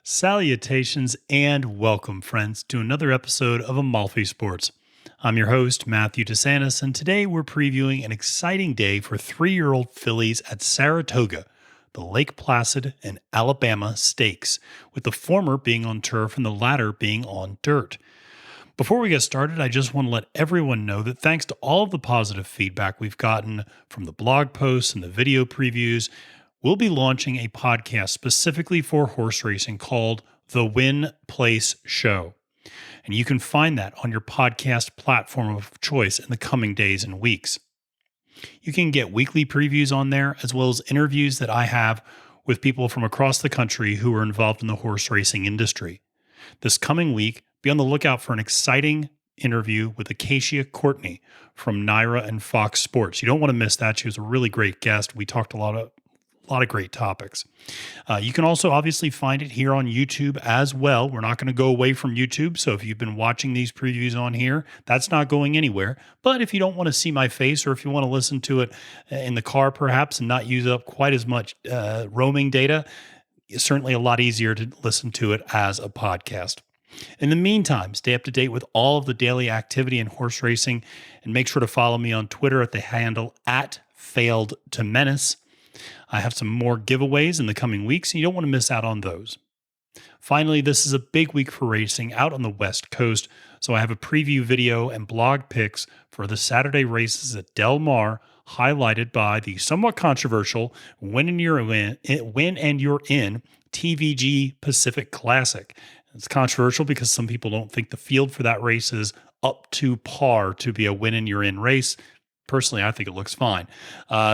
Salutations and welcome, friends, to another episode of Amalfi Sports. I'm your host, Matthew DeSantis, and today we're previewing an exciting day for 3-year-old fillies at Saratoga, the Lake Placid and Alabama Stakes, with the former being on turf and the latter being on dirt. Before we get started, I just want to let everyone know that thanks to all of the positive feedback we've gotten from the blog posts and the video previews, we'll be launching a podcast specifically for horse racing called The Win Place Show. And you can find that on your podcast platform of choice in the coming days and weeks. You can get weekly previews on there, as well as interviews that I have with people from across the country who are involved in the horse racing industry. This coming week, be on the lookout for an exciting interview with Acacia Courtney from Naira and Fox Sports. You don't want to miss that. She was a really great guest. We talked a lot of great topics. You can also obviously find it here on YouTube as well. We're not going to go away from YouTube. So if you've been watching these previews on here, that's not going anywhere. But if you don't want to see my face, or if you want to listen to it in the car perhaps and not use up quite as much roaming data, it's certainly a lot easier to listen to it as a podcast. In the meantime, stay up to date with all of the daily activity in horse racing, and make sure to follow me on Twitter at the handle @FailedToMenace. I have some more giveaways in the coming weeks, and you don't want to miss out on those. Finally, this is a big week for racing out on the West Coast, so I have a preview video and blog picks for the Saturday races at Del Mar, highlighted by the somewhat controversial Win and You're In TVG Pacific Classic. It's controversial because some people don't think the field for that race is up to par to be a win and you're in race. Personally, I think it looks fine.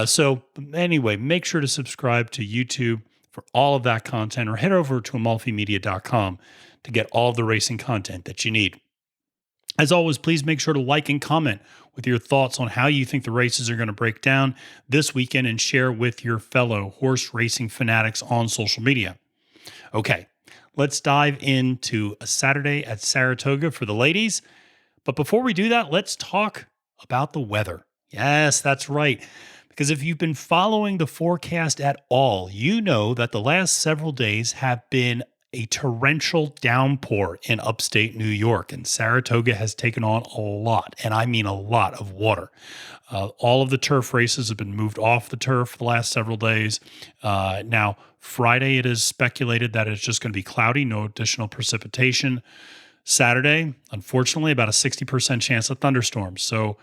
So anyway, make sure to subscribe to YouTube for all of that content, or head over to amalfimedia.com to get all of the racing content that you need. As always, please make sure to like and comment with your thoughts on how you think the races are going to break down this weekend, and share with your fellow horse racing fanatics on social media. Okay. Let's dive into a Saturday at Saratoga for the ladies. But before we do that, let's talk about the weather. Yes, that's right. Because if you've been following the forecast at all, you know that the last several days have been a torrential downpour in upstate New York, and Saratoga has taken on a lot, and I mean a lot of water. All of the turf races have been moved off the turf the last several days. Now, Friday, it is speculated that it's just going to be cloudy, no additional precipitation. Saturday, unfortunately, about a 60% chance of thunderstorms. So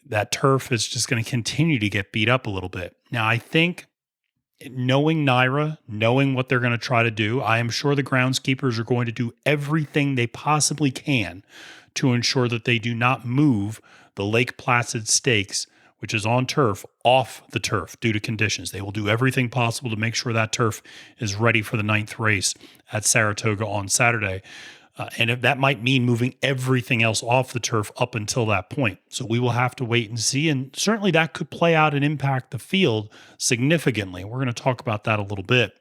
that turf is just going to continue to get beat up a little bit. Now, I think, knowing Naira, knowing what they're going to try to do, I am sure the groundskeepers are going to do everything they possibly can to ensure that they do not move the Lake Placid Stakes, which is on turf, off the turf due to conditions. They will do everything possible to make sure that turf is ready for the 9th race at Saratoga on Saturday. And if that might mean moving everything else off the turf up until that point. So we will have to wait and see. And certainly that could play out and impact the field significantly. We're going to talk about that a little bit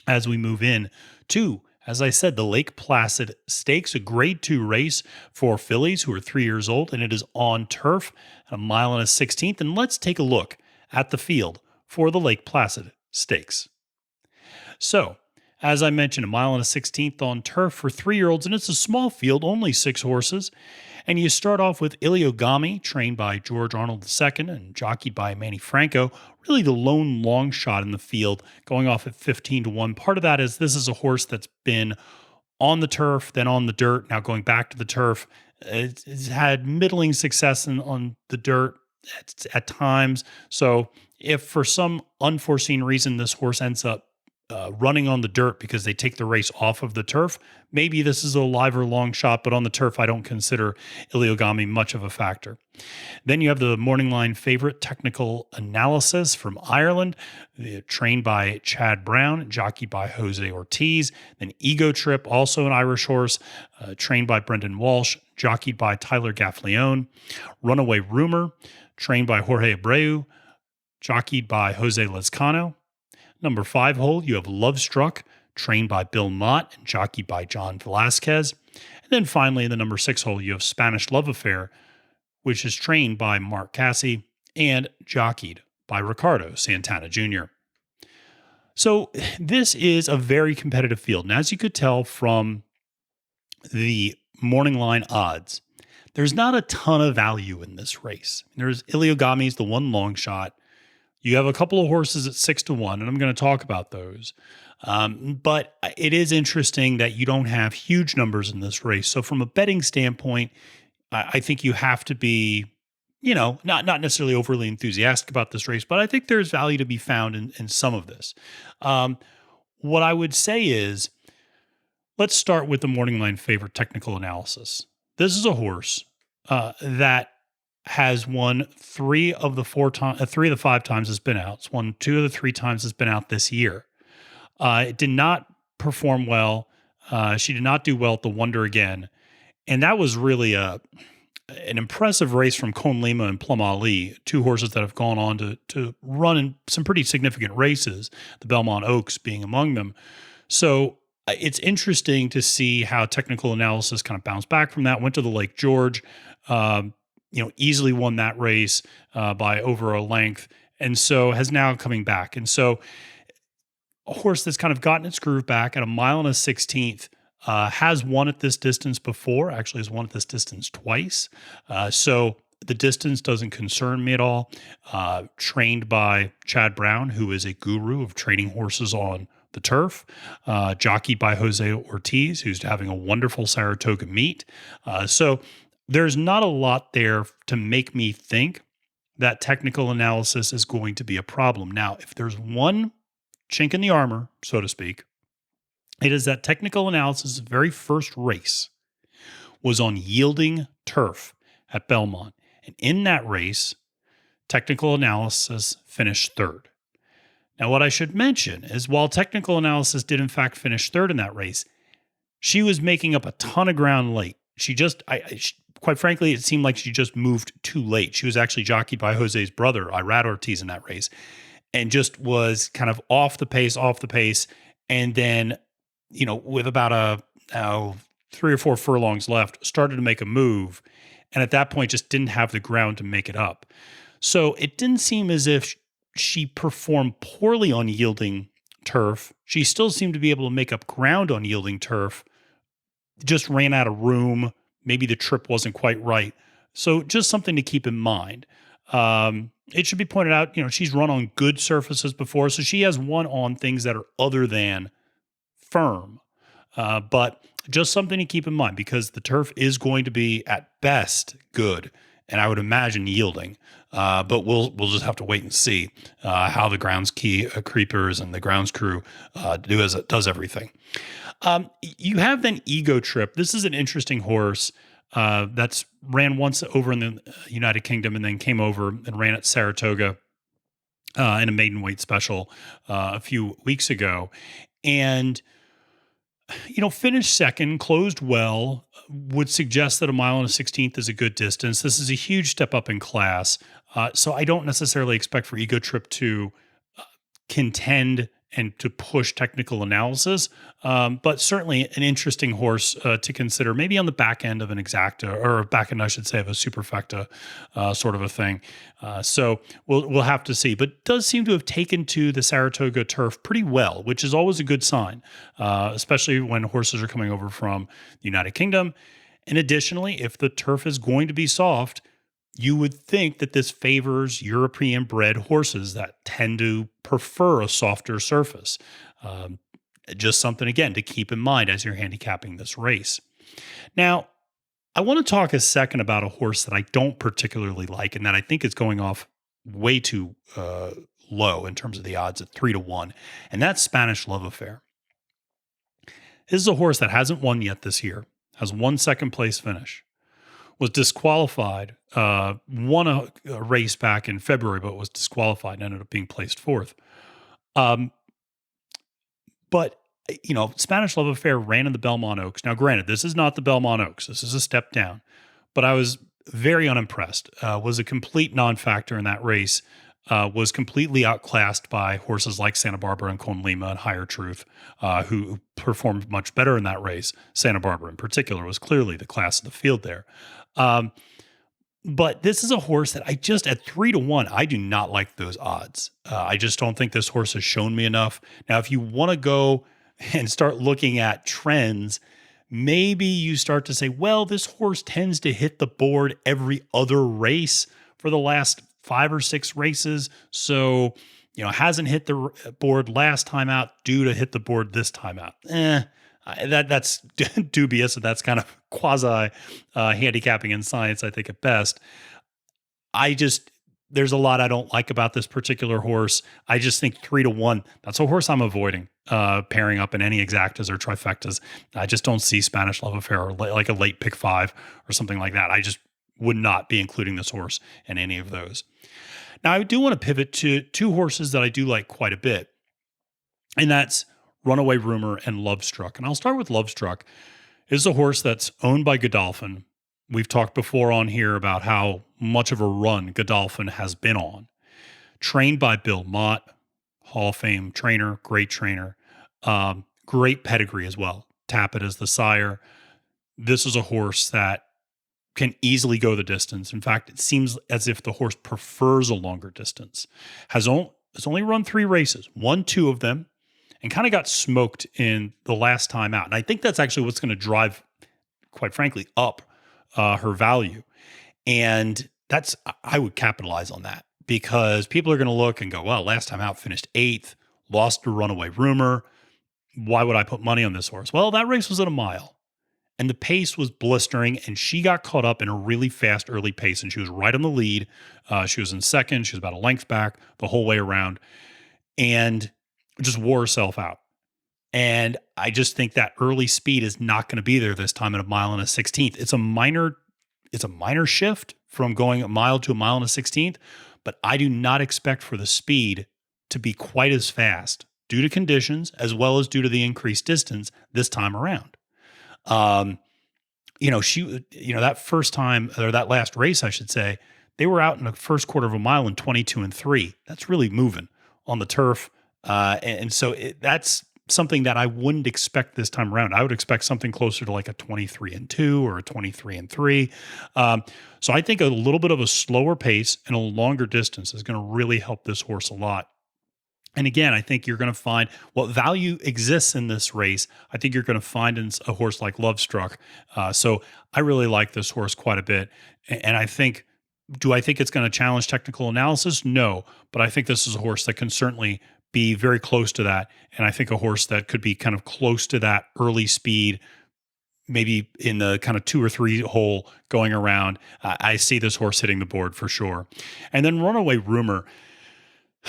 as we move in to, as I said, the Lake Placid Stakes, a grade 2 race for fillies who are 3 years old, and it is on turf at 1 mile and a 16th. And let's take a look at the field for the Lake Placid Stakes. So, as I mentioned, 1 mile and a 16th on turf for 3-year-olds, and it's a small field, only 6 horses. And you start off with Iliogami, trained by George Arnold II and jockeyed by Manny Franco, really the lone long shot in the field, going off at 15-1. Part of that is this is a horse that's been on the turf, then on the dirt, now going back to the turf. It's had middling success on the dirt at times. So if for some unforeseen reason this horse ends up running on the dirt because they take the race off of the turf, maybe this is a live or long shot, but on the turf, I don't consider Iliogami much of a factor. Then you have the morning line favorite, Technical Analysis from Ireland, trained by Chad Brown, jockeyed by Jose Ortiz. Then Ego Trip, also an Irish horse, trained by Brendan Walsh, jockeyed by Tyler Gaffleone. Runaway Rumor, trained by Jorge Abreu, jockeyed by Jose Lezcano. Number 5 hole, you have Love Struck, trained by Bill Mott and jockeyed by John Velasquez. And then finally, in the number 6 hole, you have Spanish Love Affair, which is trained by Mark Casse and jockeyed by Ricardo Santana Jr. So this is a very competitive field. And as you could tell from the morning line odds, there's not a ton of value in this race. There's Iliogami's the one long shot. You have a couple of horses at 6-1, and I'm going to talk about those. But it is interesting that you don't have huge numbers in this race. So from a betting standpoint, I think you have to be, not necessarily overly enthusiastic about this race, but I think there's value to be found in some of this. What I would say is, let's start with the morning line favorite technical analysis. This is a horse that has won three of the 5 times it's been out. It's won 2 of the 3 times it's been out this year. It did not perform well. She did not do well at the Wonder Again. And that was really an impressive race from Con Lima and Plum Ali, 2 horses that have gone on to run in some pretty significant races, the Belmont Oaks being among them. So it's interesting to see how technical analysis kind of bounced back from that, went to the Lake George, easily won that race by over a length, and so has now coming back. And so a horse that's kind of gotten its groove back at 1 1/16 has won at this distance before, actually has won at this distance twice. So the distance doesn't concern me at all. Trained by Chad Brown, who is a guru of training horses on the turf, jockeyed by Jose Ortiz, who's having a wonderful Saratoga meet. So there's not a lot there to make me think that technical analysis is going to be a problem. Now, if there's one chink in the armor, so to speak, it is that technical analysis' very first race was on yielding turf at Belmont. And in that race, technical analysis finished third. Now, what I should mention is while technical analysis did in fact finish third in that race, she was making up a ton of ground late. Quite frankly, it seemed like she just moved too late. She was actually jockeyed by Jose's brother, Irad Ortiz, in that race, and just was kind of off the pace. And then, with about 3 or 4 furlongs left, started to make a move. And at that point, just didn't have the ground to make it up. So it didn't seem as if she performed poorly on yielding turf. She still seemed to be able to make up ground on yielding turf, just ran out of room. Maybe the trip wasn't quite right. So just something to keep in mind. It should be pointed out, she's run on good surfaces before, so she has won on things that are other than firm. But just something to keep in mind because the turf is going to be at best good, and I would imagine yielding. But we'll just have to wait and see how the grounds creepers and the grounds crew do as it does everything. You have then Ego Trip. This is an interesting horse that's ran once over in the United Kingdom and then came over and ran at Saratoga in a maiden weight special a few weeks ago. And, finished second, closed well, would suggest that 1 1/16 is a good distance. This is a huge step up in class. So I don't necessarily expect for Ego Trip to contend and to push technical analysis, but certainly an interesting horse to consider, maybe on the back end of an exacta, or back end, I should say, of a superfecta sort of a thing. So we'll have to see, but does seem to have taken to the Saratoga turf pretty well, which is always a good sign, especially when horses are coming over from the United Kingdom. And additionally, if the turf is going to be soft, you would think that this favors European bred horses that tend to prefer a softer surface. Just something, again, to keep in mind as you're handicapping this race. Now, I want to talk a second about a horse that I don't particularly like and that I think is going off way too low in terms of the odds at 3-1, and that's Spanish Love Affair. This is a horse that hasn't won yet this year, has 1 second place finish, was disqualified, won a race back in February, but was disqualified and ended up being placed 4th. But, Spanish Love Affair ran in the Belmont Oaks. Now, granted, this is not the Belmont Oaks. This is a step down. But I was very unimpressed. Was a complete non-factor in that race. Was completely outclassed by horses like Santa Barbara and Con Lima and Higher Truth, who performed much better in that race. Santa Barbara in particular was clearly the class of the field there. But this is a horse that I just at 3-1, I do not like those odds. I just don't think this horse has shown me enough. Now, if you want to go and start looking at trends, maybe you start to say, well, this horse tends to hit the board every other race for the last 5 or 6 races. So, hasn't hit the board last time out, due to hit the board this time out. That's dubious, and that's kind of quasi handicapping in science, I think, at best. There's a lot I don't like about this particular horse. I just think 3-1, that's a horse I'm avoiding pairing up in any exactas or trifectas. I just don't see Spanish Love Affair or like a late pick 5 or something like that. I just would not be including this horse in any of those. Now, I do want to pivot to 2 horses that I do like quite a bit, and that's Runaway Rumor and Love Struck. And I'll start with Love Struck. This is a horse that's owned by Godolphin. We've talked before on here about how much of a run Godolphin has been on. Trained by Bill Mott, Hall of Fame trainer, great trainer, great pedigree as well. Tappet as the sire. This is a horse that can easily go the distance. In fact, it seems as if the horse prefers a longer distance. Has only run 3 races, won 2 of them, and kind of got smoked in the last time out. And I think that's actually what's going to drive, quite frankly, up her value. And I would capitalize on that, because people are going to look and go, well, last time out finished 8th, lost to Runaway Rumor. Why would I put money on this horse? Well, that race was at a mile, and the pace was blistering, and she got caught up in a really fast early pace, and she was right on the lead. She was in second. She was about a length back the whole way around, and just wore herself out. And I just think that early speed is not going to be there this time at a mile and a 16th. It's a minor shift from going a mile to a mile and a 16th, but I do not expect for the speed to be quite as fast due to conditions as well as due to the increased distance this time around. That first time, or that last race, I should say, they were out in the first quarter of a mile in 22-3. That's really moving on the turf. So that's something that I wouldn't expect this time around. I would expect something closer to like a 23-2 or a 23-3. So I think a little bit of a slower pace and a longer distance is going to really help this horse a lot. And again, I think you're going to find what value exists in this race. I think you're going to find in a horse like Love Struck. So I really like this horse quite a bit. And do I think it's going to challenge technical analysis? No, but I think this is a horse that can certainly be very close to that. And I think a horse that could be kind of close to that early speed, maybe in the kind of 2 or 3 hole going around. I see this horse hitting the board for sure. And then Runaway Rumor,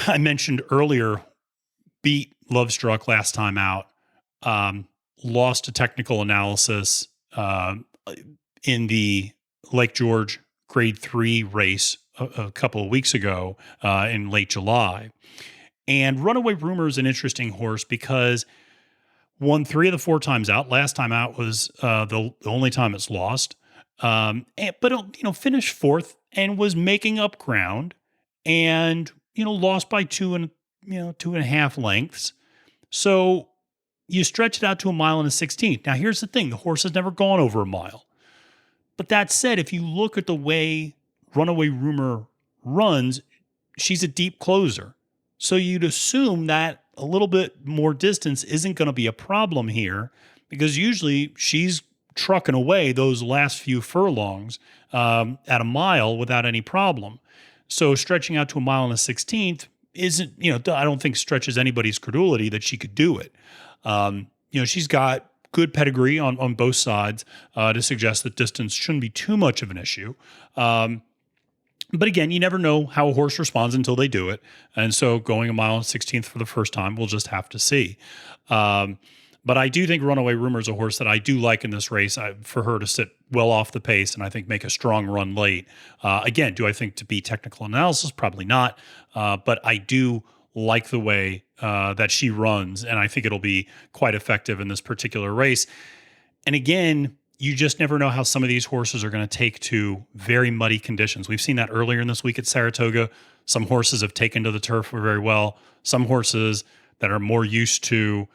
I mentioned earlier, beat Love Struck last time out, lost to technical analysis in the Lake George Grade 3 race a couple of weeks ago in late July. And Runaway Rumor is an interesting horse because won 3 of the 4 times out. Last time out was the only time it's lost. But finished 4th and was making up ground, and lost by 2.5 lengths. So you stretch it out to a mile and a 16th. Now here's the thing: the horse has never gone over a mile. But that said, if you look at the way Runaway Rumor runs, she's a deep closer. So you'd assume that a little bit more distance isn't going to be a problem here, because usually she's trucking away those last few furlongs at a mile without any problem. So stretching out to a mile and a 16th isn't, I don't think stretches anybody's credulity that she could do it. She's got good pedigree on both sides to suggest that distance shouldn't be too much of an issue. But again, you never know how a horse responds until they do it. And so going a mile and 16th for the first time, we'll just have to see. But I do think Runaway Rumor is a horse that I do like in this race, for her to sit well off the pace and I think make a strong run late. Again, do I think to be technical analysis? Probably not. But I do like the way that she runs, and I think it'll be quite effective in this particular race. And again, you just never know how some of these horses are going to take to very muddy conditions. We've seen that earlier in this week at Saratoga. Some horses have taken to the turf very well. Some horses that are more used to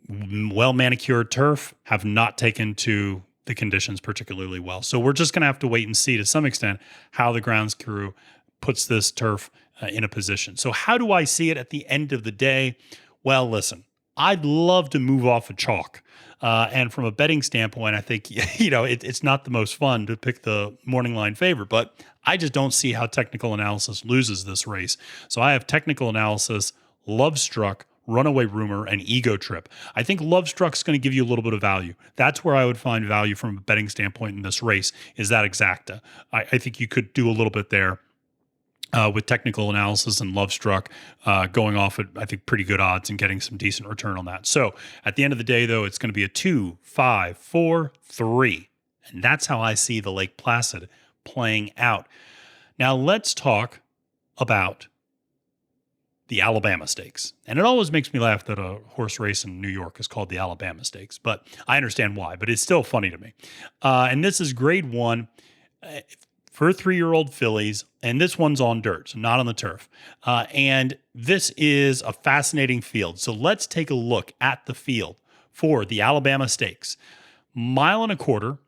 well-manicured turf have not taken to the conditions particularly well. So we're just going to have to wait and see to some extent how the grounds crew puts this turf in a position. So how do I see it at the end of the day? Well, listen, I'd love to move off of chalk. And from a betting standpoint, I think, it's not the most fun to pick the morning line favorite, but I just don't see how technical analysis loses this race. So I have technical analysis, Love Struck, Runaway Rumor, and Ego Trip. I think Love Struck's going to give you a little bit of value. That's where I would find value from a betting standpoint in this race, is that exacta. I think you could do a little bit there. With technical analysis and Love Struck going off at, I think, pretty good odds and getting some decent return on that. So at the end of the day, though, it's going to be a 2, 5, 4, 3. And that's how I see the Lake Placid playing out. Now let's talk about the Alabama Stakes. And it always makes me laugh that a horse race in New York is called the Alabama Stakes, but I understand why, but it's still funny to me. And this is grade 1. For 3-year-old fillies, and this one's on dirt, so not on the turf. And this is a fascinating field. So let's take a look at the field for the Alabama Stakes. 1.25 miles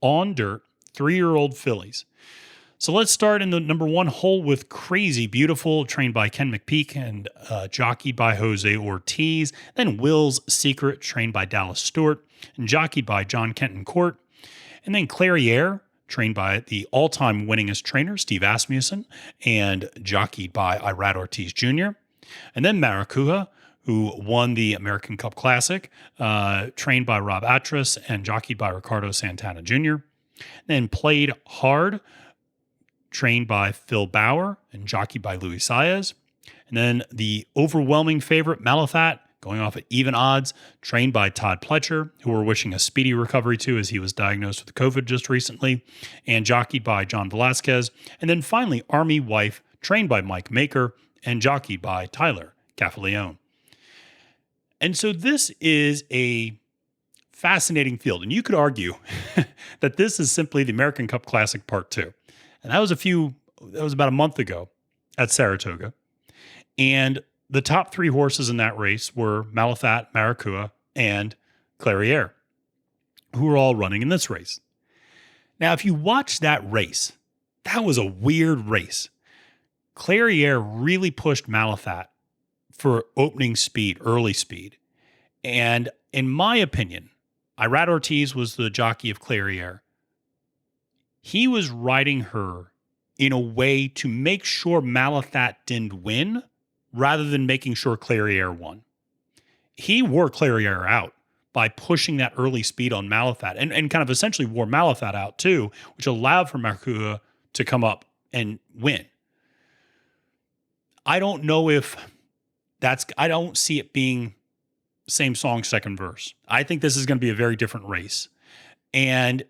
on dirt, 3-year-old fillies. So let's start in the number 1 hole with Crazy Beautiful, trained by Ken McPeak and jockeyed by Jose Ortiz. Then Will's Secret, trained by Dallas Stewart and jockeyed by John Kenton Court. And then Clairiere, trained by the all-time winningest trainer, Steve Asmussen, and jockeyed by Irad Ortiz Jr. And then Maracuja, who won the American Cup Classic, trained by Rob Atras and jockeyed by Ricardo Santana Jr. Then Played Hard, trained by Phil Bauer and jockeyed by Luis Saez. And then the overwhelming favorite, Malathat, going off at even odds, trained by Todd Pletcher, who we're wishing a speedy recovery to as he was diagnosed with COVID just recently, and jockeyed by John Velasquez. And then finally, Army Wife, trained by Mike Maker and jockeyed by Tyler Caffaleone. And so this is a fascinating field. And you could argue that this is simply the American Cup Classic Part 2. And that was about a month ago at Saratoga. And the top 3 horses in that race were Malathat, Maracuja, and Clairiere, who were all running in this race. Now, if you watch that race, that was a weird race. Clairiere really pushed Malathat for opening speed, early speed. And in my opinion, Irad Ortiz was the jockey of Clairiere. He was riding her in a way to make sure Malathat didn't win, rather than making sure Clairiere won. He wore Clairiere out by pushing that early speed on Malathat and kind of essentially wore Malathat out too, which allowed for Maracuja to come up and win. I don't know if I don't see it being same song, second verse. I think this is going to be a very different race. And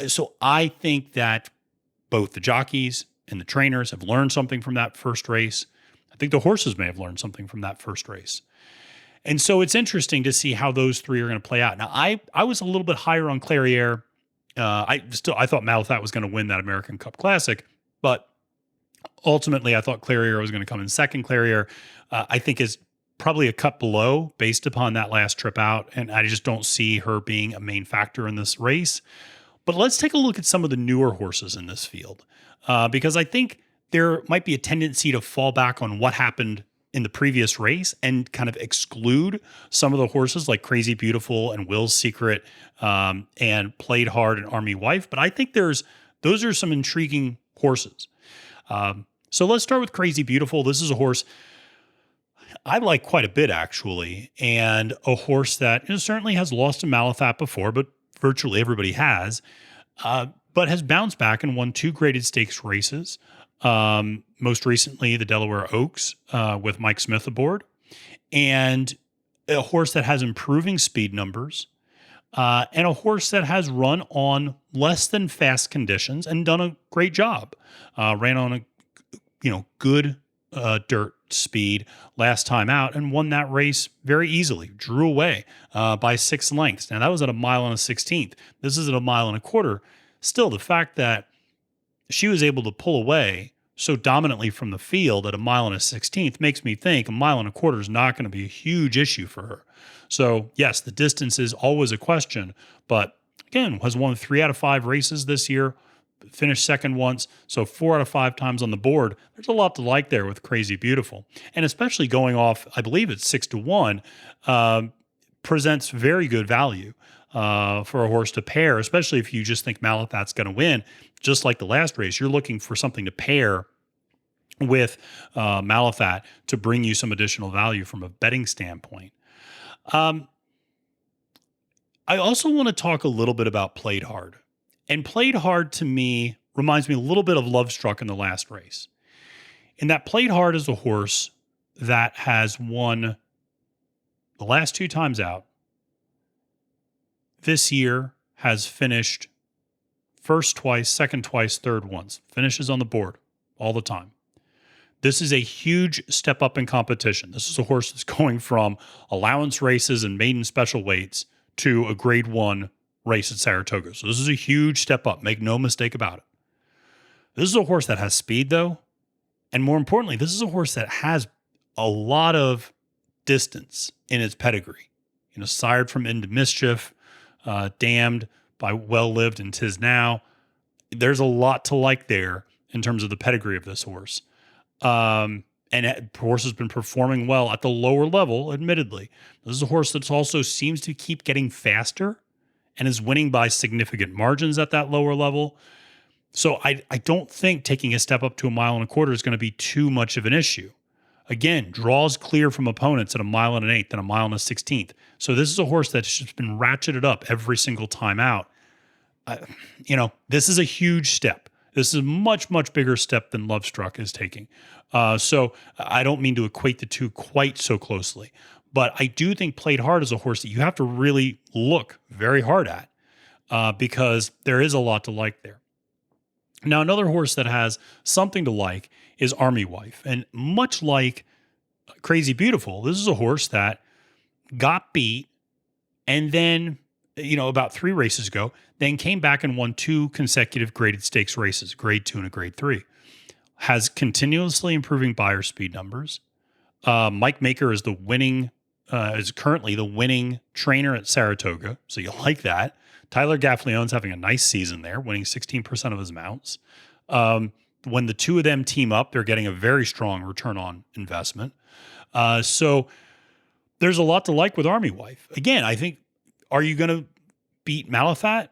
so I think that both the jockeys and the trainers have learned something from that first race. I think the horses may have learned something from that first race. And so it's interesting to see how those 3 are going to play out. Now, I was a little bit higher on Clairiere. I thought Malathat was going to win that American Cup Classic, but ultimately I thought Clairiere was going to come in second. Clairiere, I think, is probably a cut below based upon that last trip out, and I just don't see her being a main factor in this race. But let's take a look at some of the newer horses in this field, because I think there might be a tendency to fall back on what happened in the previous race and kind of exclude some of the horses like Crazy Beautiful and Will's Secret and Played Hard and Army Wife. But I think those are some intriguing horses. So let's start with Crazy Beautiful. This is a horse I like quite a bit, actually, and a horse that certainly has lost to Malathat before, but virtually everybody has, but has bounced back and won 2 graded stakes races. Most recently, the Delaware Oaks with Mike Smith aboard, and a horse that has improving speed numbers, and a horse that has run on less than fast conditions and done a great job. Ran on a good dirt speed last time out and won that race very easily. Drew away by 6 lengths. Now that was at 1 1/16. This is at 1.25 miles. Still, the fact that she was able to pull away so dominantly from the field at 1 1/16 makes me think 1.25 miles is not going to be a huge issue for her. So yes, the distance is always a question, but Again, has won 3 out of 5 races this year, finished second once, so 4 out of 5 times on the board. There's a lot to like there with Crazy Beautiful. And especially going off, I believe it's 6-1, presents very good value for a horse to pair, especially if you just think Malathaat's going to win. Just like the last race, you're looking for something to pair with Malathaat to bring you some additional value from a betting standpoint. I also want to talk a little bit about Played Hard. And Played Hard to me reminds me a little bit of Love Struck in the last race. In that Played Hard is a horse that has won the last 2 times out. This year has finished first twice, second twice, third once. Finishes on the board all the time. This is a huge step up in competition. This is a horse that's going from allowance races and maiden special weights to a grade 1 race at Saratoga. So this is a huge step up. Make no mistake about it. This is a horse that has speed, though. And more importantly, this is a horse that has a lot of distance in its pedigree. You know, sired from Into Mischief, damned by Well Lived and 'Tis Now. There's a lot to like there in terms of the pedigree of this horse. And the horse has been performing well at the lower level, admittedly. This is a horse that also seems to keep getting faster and is winning by significant margins at that lower level. So I don't think taking a step up to 1.25 miles is going to be too much of an issue. Again, draws clear from opponents at 1 1/8 miles and 1 1/16 miles. So this is a horse that's just been ratcheted up every single time out. This is a huge step. This is a much, much bigger step than Love Struck is taking. So I don't mean to equate the two quite so closely. But I do think Played Hard is a horse that you have to really look very hard at because there is a lot to like there. Now, another horse that has something to like is Army Wife. And much like Crazy Beautiful, this is a horse that got beat and then, about 3 races ago, then came back and won 2 consecutive graded stakes races, grade 2 and a grade 3. Has continuously improving buyer speed numbers. Mike Maker is is currently the winning trainer at Saratoga, so you like that. Tyler Gaffleone's having a nice season there, winning 16% of his mounts. When the two of them team up, they're getting a very strong return on investment. So there's a lot to like with Army Wife. Again, I think, are you going to beat Malathaat?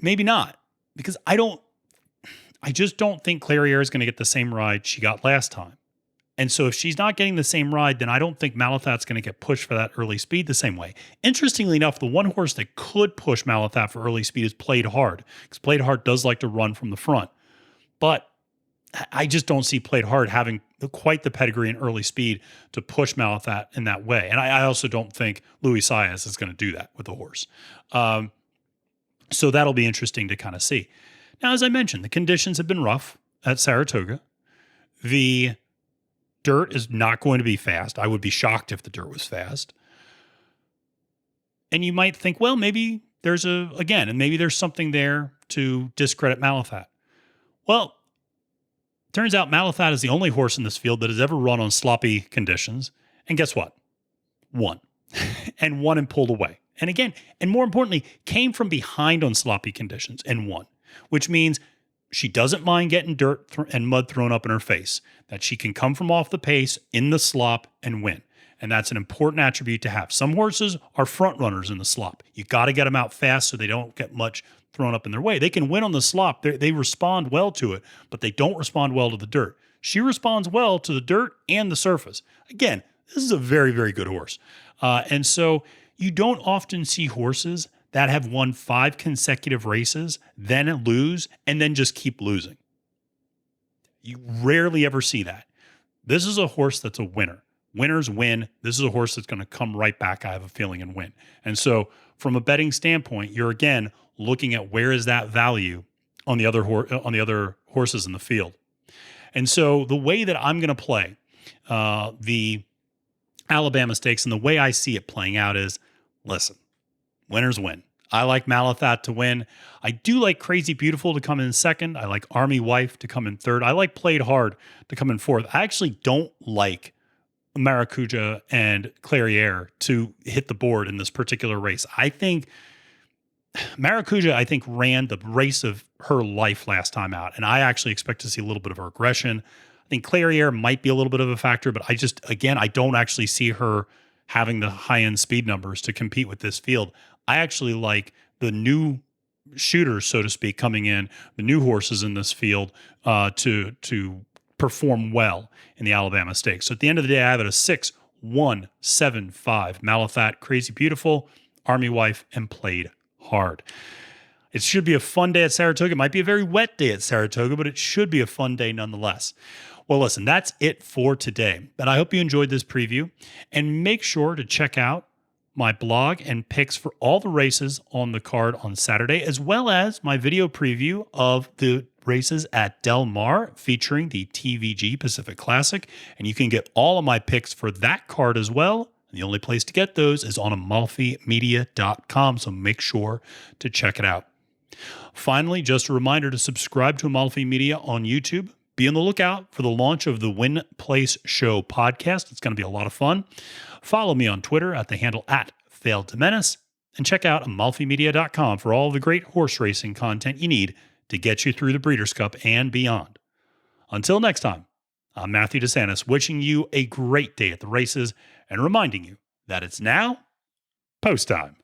Maybe not, because I just don't think Clairiere is going to get the same ride she got last time. And so if she's not getting the same ride, then I don't think Malathaat's going to get pushed for that early speed the same way. Interestingly enough, the one horse that could push Malathaat for early speed is Played Hard, because Played Hard does like to run from the front. But I just don't see Played Hard having quite the pedigree and early speed to push Malathaat in that way. And I also don't think Luis Saez is going to do that with the horse. So that'll be interesting to kind of see. Now, as I mentioned, the conditions have been rough at Saratoga. The dirt is not going to be fast. I would be shocked if the dirt was fast. And you might think, well, maybe there's something there to discredit Malathaat. Well, turns out Malathaat is the only horse in this field that has ever run on sloppy conditions. And guess what? Won. And won and pulled away. And again, and more importantly, came from behind on sloppy conditions and won, which means she doesn't mind getting dirt and mud thrown up in her face, that she can come from off the pace in the slop and win. And that's an important attribute to have. Some horses are front runners in the slop. You got to get them out fast so they don't get much thrown up in their way. They can win on the slop. They respond well to it, but they don't respond well to the dirt. She responds well to the dirt and the surface. Again, this is a very, very good horse. And so you don't often see horses that have won 5 consecutive races, then lose, and then just keep losing. You rarely ever see that. This is a horse that's a winner. Winners win. This is a horse that's going to come right back, I have a feeling, and win. And so from a betting standpoint, you're again looking at where is that value on the other horses in the field. And so the way that I'm going to play the Alabama Stakes and the way I see it playing out is, listen, winners win. I like Malathaat to win. I do like Crazy Beautiful to come in second. I like Army Wife to come in third. I like Played Hard to come in fourth. I actually don't like Maracuja and Clairiere to hit the board in this particular race. I think Maracuja, I think, ran the race of her life last time out, and I actually expect to see a little bit of her aggression. I think Clairiere might be a little bit of a factor, but I don't actually see her having the high end speed numbers to compete with this field. I actually like the new shooters, so to speak, coming in, the new horses in this field to perform well in the Alabama Stakes. So at the end of the day, I have it a 6-1-7-5. Malathat, Crazy Beautiful, Army Wife, and Played Hard. It should be a fun day at Saratoga. It might be a very wet day at Saratoga, but it should be a fun day nonetheless. Well, listen, that's it for today. And I hope you enjoyed this preview. And make sure to check out my blog and picks for all the races on the card on Saturday, as well as my video preview of the races at Del Mar featuring the TVG Pacific Classic. And you can get all of my picks for that card as well. And the only place to get those is on amalfimedia.com. So make sure to check it out. Finally, just a reminder to subscribe to Amalfi Media on YouTube. Be on the lookout for the launch of the Win Place Show podcast. It's going to be a lot of fun. Follow me on Twitter at the handle @FailedToMenace, and check out AmalfiMedia.com for all the great horse racing content you need to get you through the Breeders' Cup and beyond. Until next time, I'm Matthew DeSantis, wishing you a great day at the races and reminding you that it's now post time.